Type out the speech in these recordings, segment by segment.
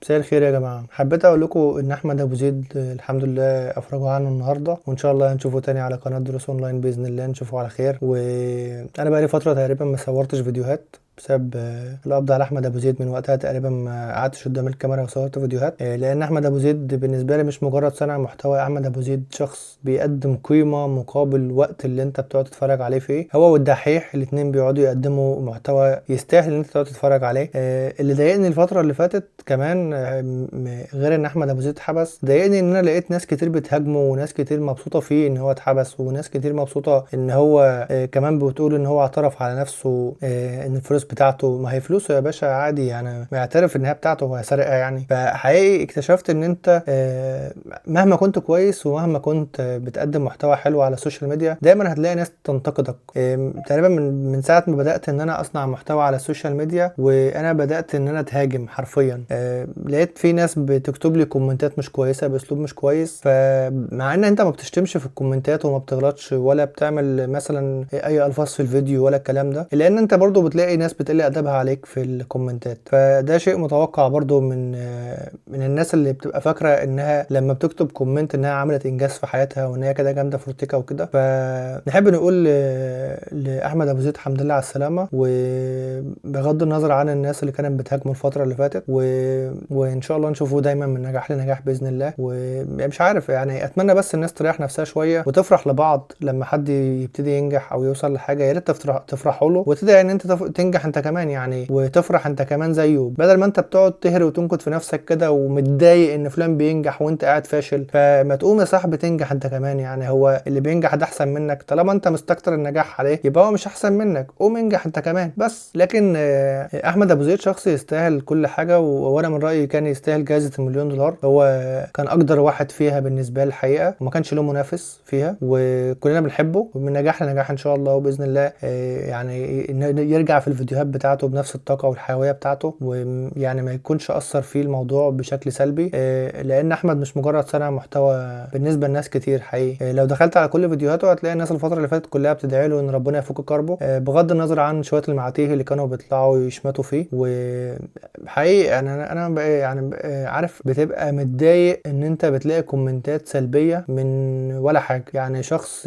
مساء الخير يا جماعة. حبيت أقول لكم إن أحمد أبو زيد الحمد لله أفرجوا عنه النهاردة، وإن شاء الله هنشوفه تاني على قناة دروس أونلاين بإذن الله. نشوفه على خير. وأنا بقالي فترة تقريبا ما صورتش فيديوهات بسبب القبض على احمد ابو زيد. من وقتها تقريبا ما قعدتش قدام الكاميرا وصورت فيديوهات، لان احمد ابو زيد بالنسبه لي مش مجرد صانع محتوى. احمد ابو زيد شخص بيقدم قيمه مقابل وقت اللي انت بتقعد تتفرج عليه فيه. هو والدحيح الاتنين بيقعدوا يقدموا محتوى يستاهل ان انت تقعد تتفرج عليه. اللي ضايقني الفتره اللي فاتت كمان، غير ان احمد ابو زيد اتحبس، ضايقني ان انا لقيت ناس كتير بتهاجمه وناس كتير مبسوطه فيه ان هو اتحبس، وناس كتير مبسوطه ان هو كمان بتقول ان هو اعترف على نفسه ان الفلوس بتاعته. ما هي فلوسه يا باشا عادي يعني، ما يعترف ان هي بتاعته وهي سرقه يعني. فحقيقي اكتشفت ان انت مهما كنت كويس ومهما كنت بتقدم محتوى حلو على السوشيال ميديا، دايما هتلاقي ناس تنتقدك. تقريبا من ساعه ما بدات ان انا اصنع محتوى على السوشيال ميديا وانا بدات ان انا اتهاجم حرفيا. لقيت في ناس بتكتب لي كومنتات مش كويسه باسلوب مش كويس. فمع ان انت ما بتشتمش في الكومنتات وما بتغلطش ولا بتعمل مثلا اي الفاظ في الفيديو ولا الكلام ده، لان انت برضو بتلاقي ناس بتقل ادبها عليك في الكومنتات. فده شيء متوقع برضو من الناس اللي بتبقى فاكره انها لما بتكتب كومنت انها عملت انجاز في حياتها وان هي كده جامده فرتكه وكده. فنحب نقول لاحمد ابو زيد الحمد لله على السلامه، وبغض النظر عن الناس اللي كانت بتهاجمه الفتره اللي فاتت، وان شاء الله نشوفه دايما من نجاح لنجاح باذن الله. ومش عارف يعني، اتمنى بس الناس تريح نفسها شويه وتفرح لبعض لما حد يبتدي ينجح او يوصل لحاجه. يا ريت تفرحوا له وتدعي ان انت تنجح انت كمان يعني، وتفرح انت كمان زيه، بدل ما انت بتقعد تهري وتنكد في نفسك كده ومتضايق ان فلان بينجح وانت قاعد فاشل. فما تقوم يا صاحبي تنجح انت كمان يعني. هو اللي بينجح ده احسن منك، طالما انت مستكتر النجاح عليه يبقى هو مش احسن منك. قوم انجح انت كمان بس. لكن احمد ابو زيد شخص يستاهل كل حاجه، وانا من رايي كان يستاهل جائزه $1,000,000. هو كان اقدر واحد فيها بالنسبه لي الحقيقه، وما كانش له منافس فيها، وكلنا بنحبه. ومن نجاح لنجاح ان شاء الله وباذن الله يعني يرجع في الفيديوهات بتاعته بنفس الطاقه والحيويه بتاعته، ويعني ما يكونش اثر فيه الموضوع بشكل سلبي. لان احمد مش مجرد صانع محتوى بالنسبه لناس كتير حقيقي. لو دخلت على كل فيديوهاته هتلاقي الناس الفتره اللي فاتت كلها بتدعي له ان ربنا يفك كربه، بغض النظر عن شويه المعاتيه اللي كانوا بيطلعوا يشمتوا فيه. وحقيقي يعني انا يعني عارف بتبقى متضايق ان انت بتلاقي كومنتات سلبيه من ولا حاجه يعني. شخص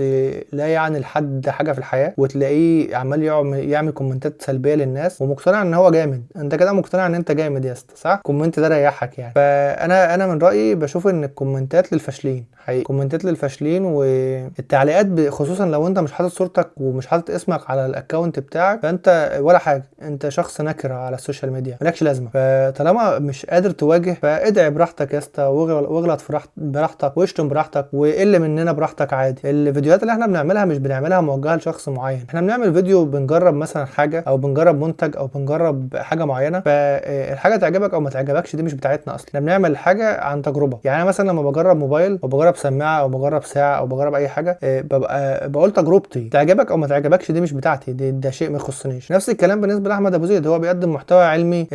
لا يعني لحد حاجه في الحياه وتلاقيه عمال يعمل كومنتات سلبيه للناس ومقتنع ان هو جامد. انت كده مقتنع ان انت جامد يا اسطى، صح؟ الكومنت ده ريحك يعني. فانا من رايي بشوف ان الكومنتات للفاشلين حقيقي، كومنتات للفاشلين. والتعليقات خصوصا لو انت مش حاطط صورتك ومش حاطط اسمك على الاكونت بتاعك، فانت ولا حاجه، انت شخص نكره على السوشيال ميديا مالكش لازمه. فطالما مش قادر تواجه فادعي براحتك يا اسطى، واغلط براحتك، واشتم براحتك، وقل مننا براحتك عادي. الفيديوهات اللي احنا بنعملها مش بنعملها موجهه لشخص معين. احنا بنعمل فيديو بنجرب مثلا حاجه او بنجرب منتج او بنجرب حاجه معينه، فالحاجه تعجبك او ما تعجبكش دي مش بتاعتنا اصلا. احنا بنعمل حاجه عن تجربه. يعني انا مثلا لما بجرب موبايل او بجرب سماعه او بجرب ساعه او بجرب اي حاجه، ببقى بقول تجربتي، تعجبك او ما تعجبكش دي مش بتاعتي، ده شيء ما يخصنيش. نفس الكلام بالنسبه لاحمد ابو زيد، هو بيقدم محتوى علمي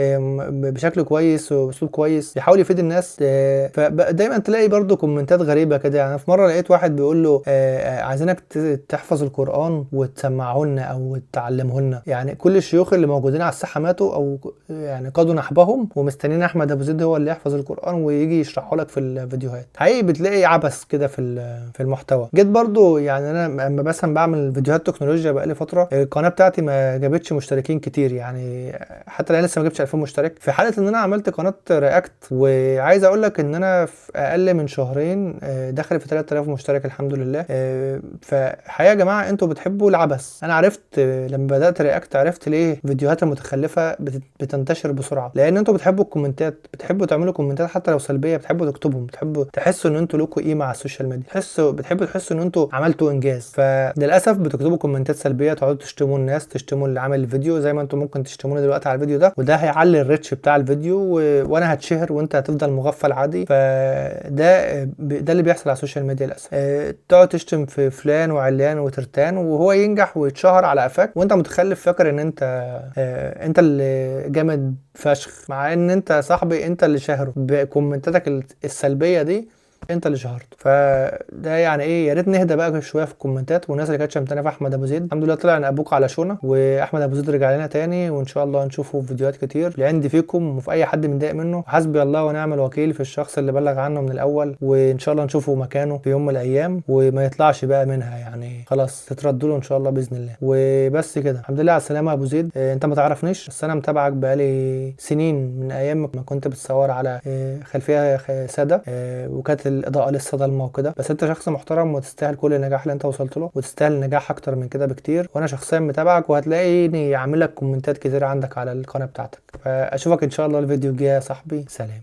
بشكل كويس وباسلوب كويس، بيحاول يفيد الناس. فدايما تلاقي برضو كومنتات غريبه كده يعني. في مره لقيت واحد بيقول له عايزينك تحفظ القران وتسمعه لنا او تعلمه لنا. يعني كل الشيوخ اللي موجودين على الساحه ماتوا او يعني قادوا نحبهم، ومستنيين احمد ابو زيد هو اللي يحفظ القران ويجي يشرحه لك في الفيديوهات. حقيقي بتلاقي عبث كده في المحتوى. جيت برضو يعني انا لما مثلا بعمل فيديوهات تكنولوجيا بقالي فتره، القناه بتاعتي ما جابتش مشتركين كتير يعني، حتى الان لسه ما جبتش 2000 مشترك. في حاله ان انا عملت قناه رياكت، وعايز اقول لك ان انا في اقل من شهرين دخل في 3000 مشترك الحمد لله. فحقيقه يا جماعه انتوا بتحبوا العبث. انا عرفت لما بدات رياكت، عرفت ليه الفيديوهات المتخلفه بتنتشر بسرعه، لان انتوا بتحبوا الكومنتات، بتحبوا تعملوا كومنتات حتى لو سلبيه، بتحبوا تكتبهم، بتحبوا تحسوا ان انتوا لكم قيمه على السوشيال ميديا، بتحبوا تحسوا ان انتوا عملتوا انجاز. فللاسف بتكتبوا كومنتات سلبيه، تقعدوا تشتموا الناس، تشتموا اللي عامل الفيديو زي ما انتم ممكن تشتموني دلوقتي على الفيديو ده، وده هيعلي الريتش بتاع الفيديو وانا هتشهر وانت هتفضل مغفل عادي. ده اللي بيحصل على السوشيال ميديا للاسف. تقعد تشتم في فلان وعلان وترتان وهو ينجح ويتشهر على قفاك، وانت متخلف فاكر ان انت اللي جامد فشخ، مع ان انت صاحبي انت اللي شهره بكومنتاتك السلبيه دي. انت اللي شهرته. فده يعني ايه، يا ريت نهدى بقى شويه في الكومنتات، والناس اللي كانت شمتانه في احمد ابو زيد الحمد لله طلع ان ابوك على شونه، واحمد ابو زيد رجع لنا تاني، وان شاء الله نشوفه في فيديوهات كتير. عندي فيكم وفي اي حد متضايق منه، حسبي الله ونعم الوكيل في الشخص اللي بلغ عنه من الاول، وان شاء الله نشوفه مكانه في يوم من الايام وما يطلعش بقى منها، يعني خلاص تتردوا له ان شاء الله باذن الله. وبس كده، الحمد لله على السلامه يا ابو زيد. انت ما تعرفنيش بس انا متابعك بقالي سنين، من ايام ما كنت بتصور على خلفيه ساده، وكانت الاضاءه لسه ضلمه وكده. بس انت شخص محترم وتستاهل كل النجاح اللي انت وصلت له، وتستاهل نجاح اكتر من كده بكتير. وانا شخصيا متابعك، وهتلاقيني عامل لك كومنتات كتير عندك على القناه بتاعتك. فاشوفك ان شاء الله الفيديو الجاي يا صاحبي، سلام.